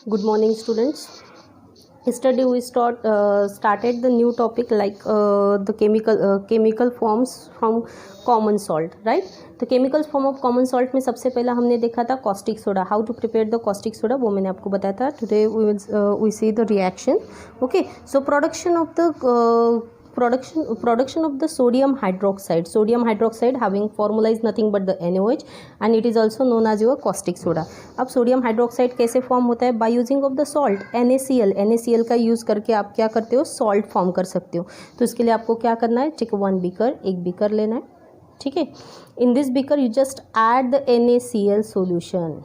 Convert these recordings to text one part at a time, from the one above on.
Good morning, students. Yesterday we started the new topic like the chemical forms from common salt, right? तो chemical form of common salt में सबसे पहला हमने देखा था caustic soda. How to prepare the caustic soda वो मैंने आपको बताया था. Today we see the reaction. Okay, so production of the sodium hydroxide. Sodium hydroxide having formula is nothing but the NaOH and it is also known as your caustic soda. अब sodium hydroxide कैसे form होता है? By using of the salt NaCl का use करके आप क्या करते हो? सॉल्ट फॉर्म कर सकते हो. तो इसके लिए आपको क्या करना है? ठीक, एक बीकर लेना है. ठीक है, इन this beaker you just add the NaCl solution.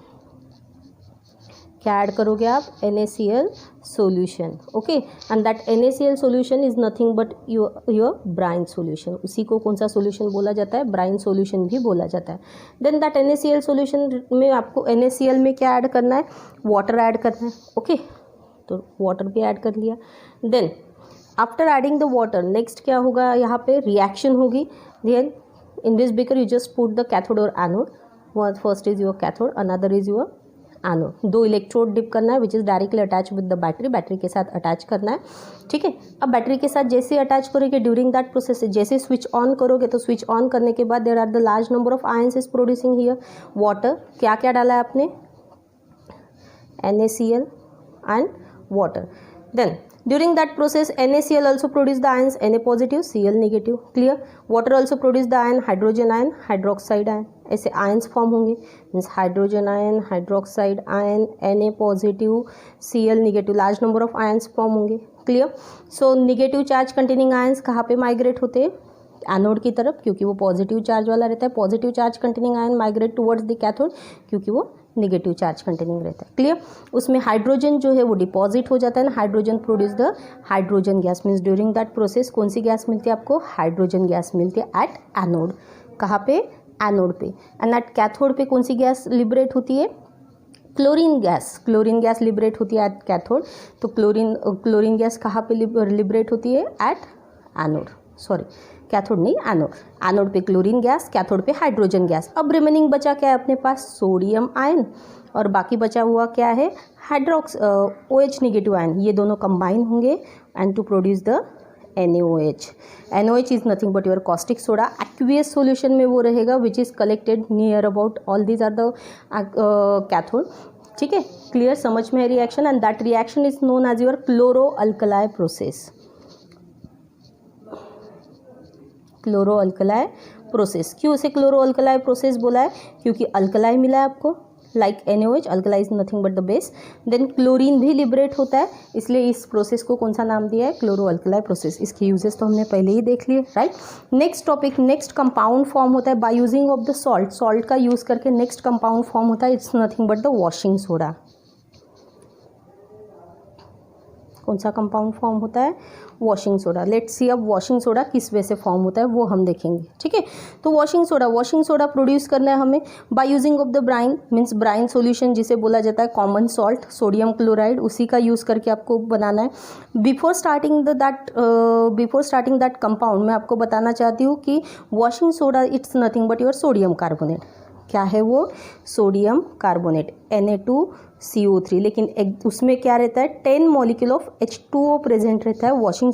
क्या ऐड करोगे आप? NaCl solution. Okay, and that NaCl solution is nothing but your brine solution. उसी को कौन सा सोल्यूशन बोला जाता है? ब्राइन सोल्यूशन भी बोला जाता है. देन दैट NaCl सोल्यूशन में आपको NaCl में क्या ऐड करना है? वाटर ऐड करना है. ओके, तो वाटर भी ऐड कर लिया. Then after adding the water next क्या होगा? यहाँ पे रिएक्शन होगी. Then in this beaker you just put the cathode और anode. First is your cathode, another is your anode. 2 electrode dip करना है which is directly attach with the battery के साथ अटैच करना है. ठीक है, अब बैटरी के साथ जैसे अटैच करोगे ड्यूरिंग दैट प्रोसेस, जैसे स्विच ऑन करोगे तो स्विच ऑन करने के बाद there are the large number of ions is producing here. Water, क्या क्या डाला है आपने? NaCl and water. Then during that process NaCl also produce the ions Na positive Cl negative. clear. water also produce the ion hydrogen ion hydroxide ion. ऐसे ions form होंगे, means hydrogen ion, hydroxide ion, Na positive Cl negative, large number of ions form होंगे. Clear. So negative charge containing ions कहाँ पे migrate होते हैं? Anode की तरफ, क्योंकि वो पॉजिटिव चार्ज वाला रहता है. Positive charge containing ion migrate towards the cathode, क्योंकि वो नेगेटिव चार्ज कंटेनिंग रहता है. क्लियर. उसमें हाइड्रोजन जो है वो डिपॉजिट हो जाता है ना. Hydrogen produce the hydrogen gas, means during that process कौन सी गैस मिलती है आपको? हाइड्रोजन गैस मिलती है एट एनोड. कहाँ पे? एनोड पे. एंड एट कैथोड पे कौन सी गैस लिबरेट होती है? क्लोरीन गैस लिबरेट होती है एट कैथोड. तो क्लोरीन गैस कहाँ पे लिबरेट होती है? At anode. सॉरी, कैथोड नहीं, एनोड. एनोड पे क्लोरीन गैस, कैथोड पे हाइड्रोजन गैस. अब रिमेनिंग बचा क्या है अपने पास? सोडियम आयन, और बाकी बचा हुआ क्या है? OH negative ion. ये दोनों कंबाइन होंगे and to produce the NaOH. NaOH is nothing but your caustic soda. Aqueous solution में वो रहेगा which is collected near about all these are the cathode. ठीक है, क्लियर, समझ में है reaction. And that reaction is known as your chloro alkali process. Chloro alkali process. क्यों उसे क्लोरो अल्कलाई प्रोसेस बोला है? क्योंकि अल्कलाई मिला है आपको, like NaOH. Alkali is nothing but the base. Then chlorine भी लिबरेट होता है, इसलिए इस प्रोसेस को कौन सा नाम दिया है? Chloro alkali process. इसके यूजेस तो हमने पहले ही देख लिए, right. Next topic, next compound form होता है by using of the salt. Salt का यूज करके नेक्स्ट कंपाउंड फॉर्म होता है. It's nothing but the washing soda. कौन सा कंपाउंड फॉर्म होता है? Washing soda. लेट्स सी अब वॉशिंग सोडा किस वे से फॉर्म होता है वो हम देखेंगे. ठीक है, तो वॉशिंग सोडा प्रोड्यूस करना है हमें by using of the Bryan, means brine solution जिसे बोला जाता है कॉमन सॉल्ट, सोडियम क्लोराइड, उसी का यूज़ करके आपको बनाना है. बिफोर स्टार्टिंग दैट कंपाउंड मैं आपको बताना चाहती हूँ कि washing soda it's nothing but your sodium carbonate. क्या है वो? Sodium carbonate, Na2CO3. लेकिन उसमें क्या रहता है? 10 मॉलिक्यूल ऑफ H2O प्रेजेंट रहता है वॉशिंग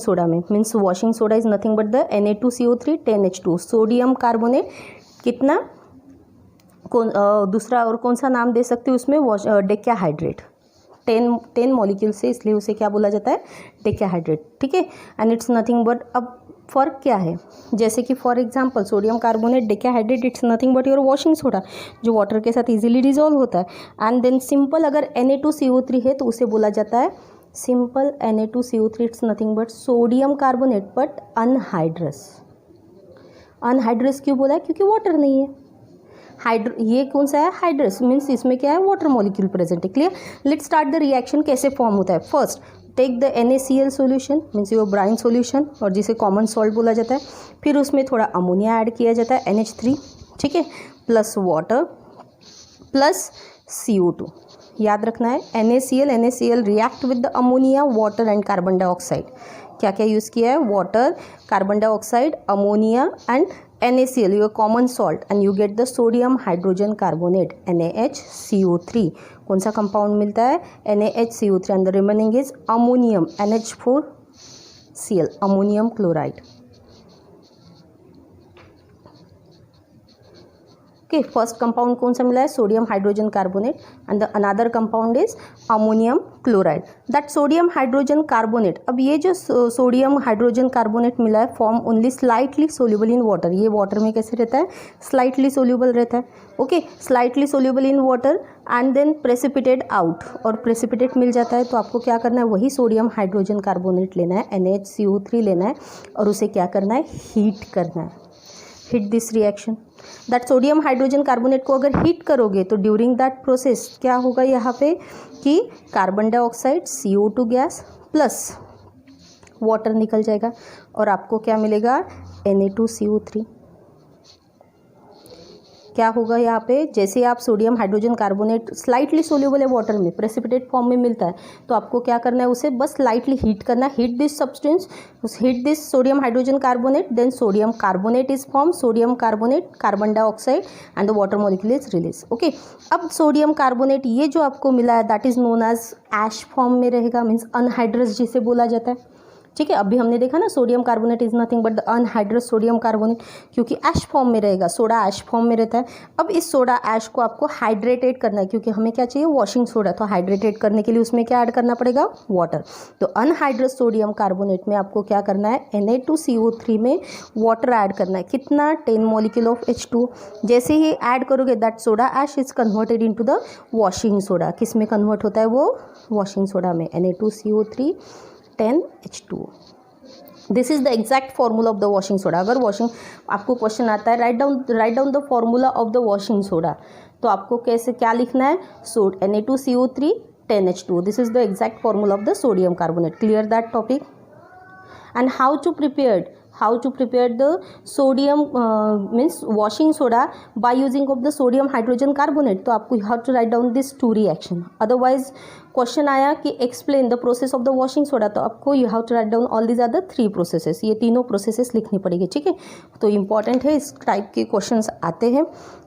सोडा में. Means washing soda is nothing but the Na2CO3 10H2. Sodium carbonate कितना? दूसरा और कौन सा नाम दे सकते हो उसमें? डेक्याहाइड्रेट. 10 मॉलिक्यूल से, इसलिए उसे क्या बोला जाता है? डेक्याहाइड्रेट. ठीक है, एंड इट्स नथिंग बट, अब फ़र्क क्या है? जैसे कि for example sodium carbonate decahydrate it's nothing but your washing soda, जो वाटर के साथ इजीली डिजोल्व होता है. एंड देन सिंपल अगर Na2CO3 है तो उसे बोला जाता है simple Na2CO3. It's nothing but sodium carbonate but anhydrous. Anhydrous क्यों बोला है? क्योंकि वाटर नहीं है. ये कौन सा है? हाइड्रस, मीन्स इसमें क्या है? वाटर मॉलिक्यूल प्रेजेंट है. Clear. Let's start the reaction. कैसे फॉर्म होता है? First take the NaCl solution, means your brine solution, और जिसे कॉमन सॉल्ट बोला जाता है. फिर उसमें थोड़ा अमोनिया ऐड किया जाता है, NH3. ठीक है, प्लस वाटर प्लस CO2. याद रखना है NaCl react with the ammonia, water and carbon dioxide. क्या क्या यूज़ किया है? Water, carbon dioxide, ammonia and NaCl, your common salt, and you get the sodium hydrogen carbonate NaHCO3. कौन सा compound मिलता है? NaHCO3, and the remaining is ammonium NH4Cl, ammonium chloride. Okay, first compound कौन सा मिला है? Sodium hydrogen carbonate, and the another compound is ammonium chloride. That sodium hydrogen carbonate, अब ये जो सोडियम हाइड्रोजन कार्बोनेट मिला है form only slightly soluble in water. ये वाटर में कैसे रहता है? स्लाइटली सोल्यूबल रहता है. Okay, slightly soluble in water and then precipitate out, और प्रेसिपिटेट मिल जाता है तो आपको क्या करना है? वही सोडियम हाइड्रोजन कार्बोनेट लेना है, NaHCO3 लेना है, और उसे क्या करना है? हीट करना है. Hit this reaction. That sodium hydrogen carbonate को अगर हीट करोगे तो ड्यूरिंग दैट प्रोसेस क्या होगा यहाँ पे कि carbon dioxide CO2 gas plus water निकल जाएगा, और आपको क्या मिलेगा? Na2CO3. क्या होगा यहाँ पे? जैसे आप sodium hydrogen carbonate slightly soluble है वाटर में, प्रेसिपिटेट फॉर्म में मिलता है, तो आपको क्या करना है? उसे बस स्लाइटली हीट करना है. Heat this substance, heat this sodium hydrogen carbonate, then sodium carbonate is form, sodium carbonate, carbon dioxide and the water molecule is release. Okay, अब सोडियम कार्बोनेट ये जो आपको मिला है that is known as ash form में रहेगा, means anhydrous जिसे बोला जाता है. ठीक है, अभी हमने देखा ना sodium carbonate is nothing but the anhydrous sodium carbonate, क्योंकि ऐश फॉर्म में रहेगा, सोडा ऐश फॉर्म में रहता है. अब इस सोडा ऐश को आपको हाइड्रेटेड करना है, क्योंकि हमें क्या चाहिए? Washing soda. तो हाइड्रेटेड करने के लिए उसमें क्या ऐड करना पड़ेगा? वाटर. तो अनहाइड्रस सोडियम कार्बोनेट में आपको क्या करना है? Na2CO3 में वाटर ऐड करना है. कितना? 10 मॉलिक्यूल ऑफ H2. जैसे ही ऐड करोगे that soda ash is converted into the washing soda. किस में कन्वर्ट होता है वो? वॉशिंग सोडा में. Na2CO3 10H2. This is the exact formula of the washing soda. अगर वॉशिंग आपको क्वेश्चन आता है write down the formula of the washing soda, तो आपको कैसे क्या लिखना है? Na2CO3 10H2. This is the exact formula of the sodium carbonate. Clear that topic? And how to prepare the sodium means washing soda by using of the sodium hydrogen carbonate. तो आपको you have to write down this two reaction. Otherwise question आया कि explain the process of the washing soda, तो आपको you have to write down all these are the 3 processes. ये तीनों processes लिखनी पड़ेगी. ठीक है, तो इंपॉर्टेंट है, इस टाइप के क्वेश्चंस आते हैं.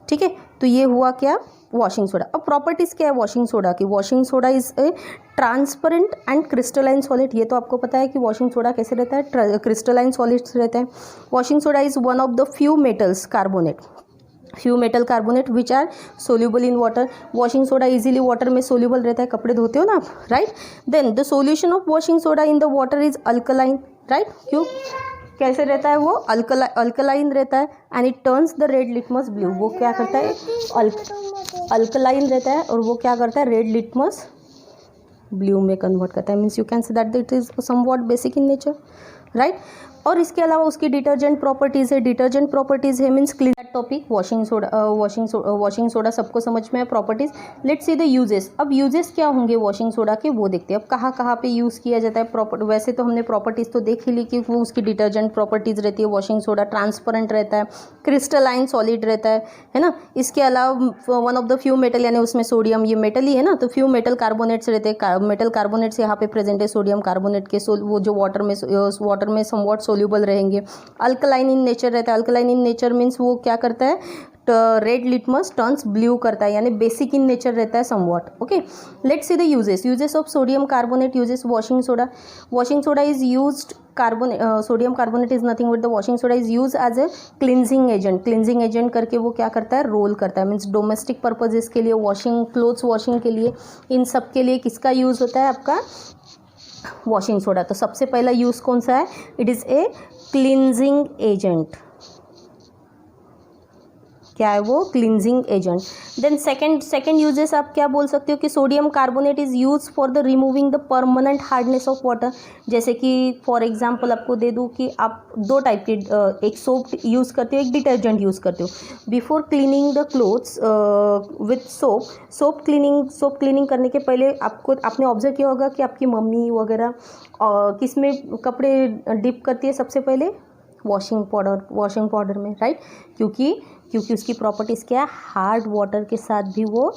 ठीक है, तो ये हुआ क्या? Washing soda. अब प्रॉपर्टीज़ क्या है वॉशिंग सोडा की? Washing soda is a transparent and crystalline solid. ये तो आपको पता है कि वॉशिंग सोडा कैसे रहता है? क्रिस्टलाइन सॉलिड्स रहता है. Washing soda is one of the few metals few metal carbonate which are soluble in water. washing soda easily water में soluble रहता है. कपड़े धोते हो ना आप, right? then the solution of washing soda in the water is alkaline, right? क्यों? कैसे रहता है वो? अल्कलाइन रहता है. And it turns the red litmus blue. वो क्या करता है? अल्कलाइन रहता है और वो क्या करता है? रेड लिटमस ब्लू में कन्वर्ट करता है. Means you can say that it is somewhat basic in nature, right? और इसके अलावा उसकी डिटर्जेंट प्रॉपर्टीज़ है. डिटर्जेंट प्रॉपर्टीज़ है means clean topic. Washing soda सबको समझ में है properties. Let's see the uses. अब यूजेस क्या होंगे वॉशिंग सोडा के वो देखते हैं. अब कहाँ पे यूज़ किया जाता है वैसे तो हमने प्रॉपर्टीज़ तो देख ही ली कि वो उसकी डिटर्जेंट प्रॉपर्टीज़ रहती है. वॉशिंग सोडा ट्रांसपेरेंट रहता है, क्रिस्टलाइन सॉलिड रहता है ना. इसके अलावा one of the few metal, यानी उसमें सोडियम ये मेटल ही है ना, तो फ्यू मेटल कार्बोनेट्स रहते हैं. मेटल कार्बोनेट्स यहाँ पे प्रेजेंट है. सोडियम कार्बोनेट के वो जो वाटर में समवॉट सोल्यूबल रहेंगे. अल्कलाइन इन नेचर रहता है. अल्कलाइन इन नेचर मीन्स वो क्या करता है? रेड लिटमस टर्न्स ब्लू करता है, यानी बेसिक इन नेचर रहता है somewhat. Okay, let's see the uses of sodium carbonate. Uses washing soda is used. Sodium carbonate is nothing but the washing soda is use as a cleansing agent करके वो क्या करता है? Role करता है. Means domestic purposes के लिए, washing, clothes washing के लिए, इन सब के लिए किसका यूज़ होता है? आपका वॉशिंग सोडा. तो सबसे पहला यूज़ कौन सा है? It is a cleansing agent. क्या है वो? Cleansing agent. Then second uses आप क्या बोल सकते हो कि sodium carbonate is use for the removing the permanent hardness of water. जैसे कि फॉर एग्जांपल आपको दे दूँ कि आप 2 टाइप के, एक सोप यूज़ करते हो, एक डिटर्जेंट यूज़ करते हो. Before cleaning the clothes with soap cleaning करने के पहले आपने ऑब्जर्व किया होगा कि आपकी मम्मी वगैरह किस में कपड़े डिप करती है सबसे पहले? वॉशिंग पाउडर में, राइट? क्योंकि उसकी प्रॉपर्टीज़ क्या है? हार्ड वाटर के साथ भी वो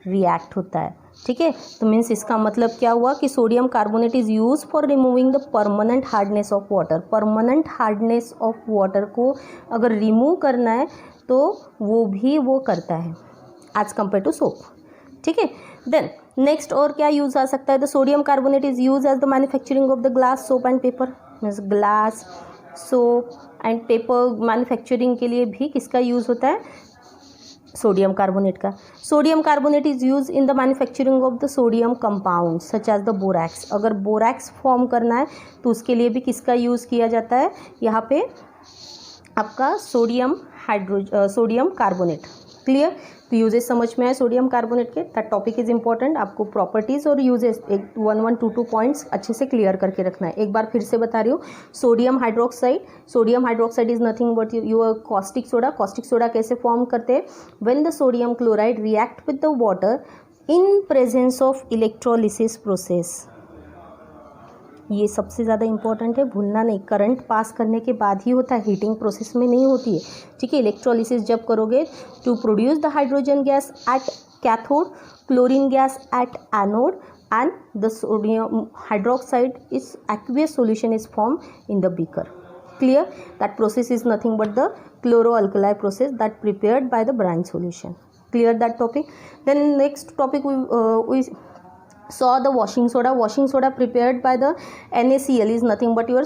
रिएक्ट होता है, ठीक है। तो मीन्स इसका मतलब क्या हुआ कि sodium carbonate is use for removing the permanent hardness of water. Permanent hardness of water को अगर रिमूव करना है तो वो भी वो करता है एज कम्पेयर टू सोप, ठीक है। देन नेक्स्ट और क्या यूज आ सकता है, the sodium carbonate is use as the manufacturing of the glass soap and paper. Means glass soap and paper manufacturing के लिए भी किसका यूज़ होता है, सोडियम कार्बोनेट का। Sodium carbonate is use in the manufacturing of the sodium compound such as the borax. अगर borax form करना है तो उसके लिए भी किसका यूज़ किया जाता है, यहाँ पे आपका सोडियम कार्बोनेट। क्लियर। तो यूजेस समझ में आए सोडियम कार्बोनेट के, दैट टॉपिक इज इंपॉर्टेंट। आपको प्रॉपर्टीज और यूजेस एक 1-1, 2-2 पॉइंट्स अच्छे से क्लियर करके रखना है। एक बार फिर से बता रही हूँ, sodium hydroxide is nothing but your caustic soda. Caustic soda कैसे फॉर्म करते हैं, when the sodium chloride react with the water in presence of electrolysis process. ये सबसे ज़्यादा इंपॉर्टेंट है, भूलना नहीं। करंट पास करने के बाद ही होता है, हीटिंग प्रोसेस में नहीं होती है, ठीक है। इलेक्ट्रोलिसिस जब करोगे to produce the hydrogen gas at cathode, chlorine gas at anode and the sodium hydroxide is aqueous solution is formed in the beaker. Clear? That process is nothing but the chloroalkali process that prepared by the brine solution. Clear that topic? Then next topic we saw the washing soda. Washing soda prepared by the NaCl is nothing but your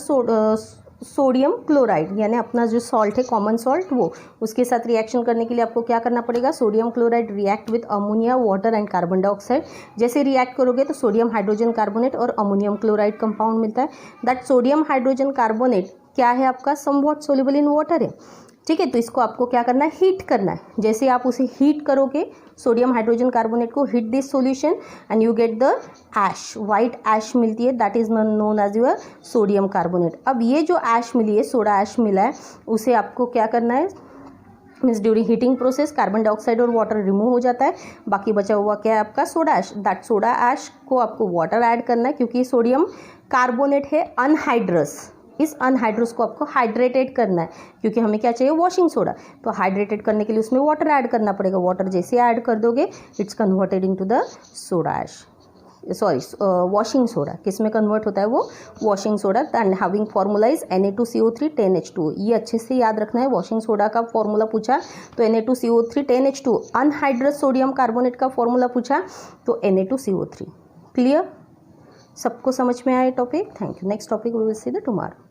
sodium chloride, यानी अपना जो salt है common salt, वो उसके साथ reaction करने के लिए आपको क्या करना पड़ेगा, sodium chloride react with ammonia, water and carbon dioxide. जैसे रिएक्ट करोगे तो सोडियम हाइड्रोजन कार्बोनेट और अमोनियम क्लोराइड कंपाउंड मिलता है। दैट सोडियम हाइड्रोजन कार्बोनेट क्या है आपका, समवॉट सोल्युबल इन वाटर है, ठीक है। तो इसको आपको क्या करना है, हीट करना है। जैसे आप उसे हीट करोगे, सोडियम हाइड्रोजन कार्बोनेट को, heat this solution and you get the ash, white ash मिलती है, that is known as your sodium carbonate. अब ये जो ऐश मिली है, सोडा ऐश मिला है, उसे आपको क्या करना है, means during heating process carbon dioxide और वाटर रिमूव हो जाता है, बाकी बचा हुआ क्या है आपका soda ash. That soda ash को आपको वाटर ऐड करना है, क्योंकि सोडियम कार्बोनेट है अनहाइड्रस। इस अनहाइड्रस को आपको हाइड्रेटेड करना है, क्योंकि हमें क्या चाहिए, वॉशिंग सोडा। तो हाइड्रेटेड करने के लिए उसमें वाटर ऐड करना पड़ेगा। वाटर जैसे ऐड कर दोगे it's converted into the soda ash, sorry washing soda. किस में कन्वर्ट होता है वो, washing soda. And having formula is Na2CO3 10H2। ये अच्छे से याद रखना है। वॉशिंग सोडा का फॉर्मूला पूछा तो Na2CO3 10H2। Anhydrous sodium carbonate का फॉर्मूला पूछा तो Na2CO3। क्लियर, सबको समझ में आए topic. Thank you. Next topic we will see the tomorrow.